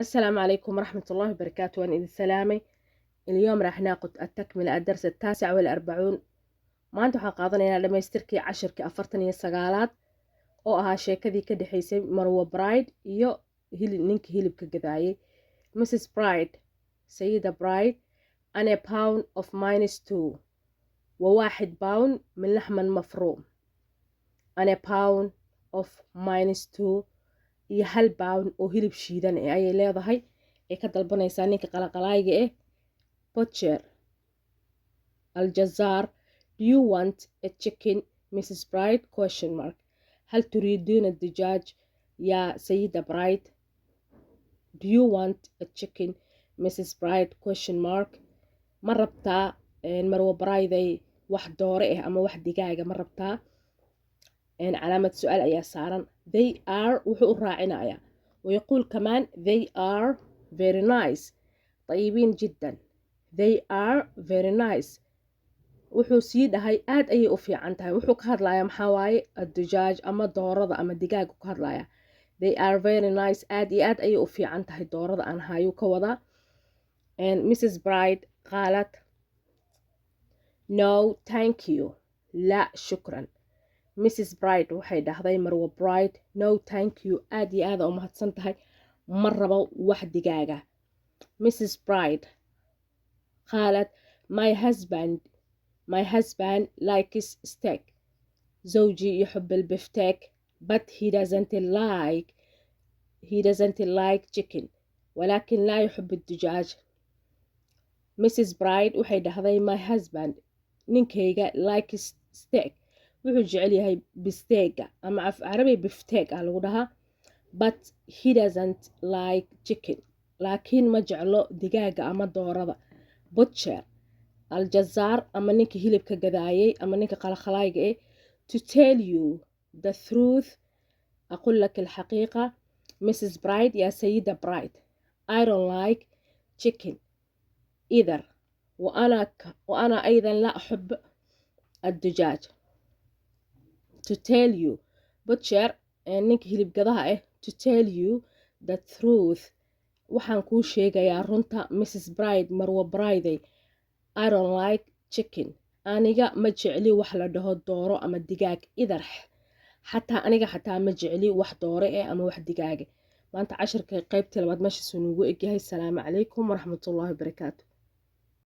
السلام عليكم ورحمة الله وبركاته. وأنا إذا سلامي اليوم راح ناخد التكملة الدرس 49. maanta waxaan qaadanaynaa dhamaystirkii cashirkii 49aad oo ahaa sheekadii ka dhexaysay Marwo Bride iyo ninkii hilibka gadaayay. Mrs. Bride, Sayida Bride, and a pound of -2 وواحد باوند من لحم مفروم. and a pound of -2 iyo hal pound oo hilib shiidan ayay leedahay ay ka dalbanaysaa ninka qalaqalaayga butcher الجزار. Do you want a chicken Mrs. Bride question mark. هل تريدين الدجاج يا سيدة برايد؟ Do you want a chicken Mrs. Bride question mark. ما ربطا مروة برايدي واحد دوري أما واحد دقايقة ما ربطا علامة سؤال أيا سارا. They are وحو الراعنايا ويقول كمان they are very nice طيبين جدا. They are very nice wuxuu sii dhahay aad ayay u fiican tahay. wuxuu ka hadlayaa maxaa waaye addujaaj ama doorada ama digaaga ka hadlaya. They are very nice aad iyo aad ayay u fiican tahay doorada aan hayo ka wada. and Mrs. Bride qaalat no thank you la shukran. Mrs. Bride waxay dhahday Marwo Bride no thank you aad iyo aad u mahadsan tahay ma rabo wax digaaga. Mrs. Bride qaalat my husband likes steak. زوجي يحب البفتيك but he doesn't like chicken ولكن لا يحب الدجاج. Mrs. Bride waxay dhahday my husband ninkayga likes steak wuxuu jecel yahay bisteega ama af carabi bifteeg lagu dhahaa but he doesn't like chicken laakiin ma jeclo digaaga ama doorada. butcher الجزار أما نينك هيلب كجدايي أما نينك قلقلايق to tell you the truth أقول لك الحقيقة Mrs. Bride يا سيدة برايد I don't like chicken either وأنا أيضا لا أحب الدجاج. to tell you butcher نينك هيلب كدها to tell you the truth waxaan kuu sheegayaa runta Mrs. Bride Marwo Bride I don't like chicken aniga ma jecli wax la dhaho dooro ama digaag idar aniga xataa ma jecli wax dooro ama wax digaag. maanta cashirka qaybta labaad meesha soo nuugu egyahay. Salaamu calaykum waraxmatullaahi wabarakaatu.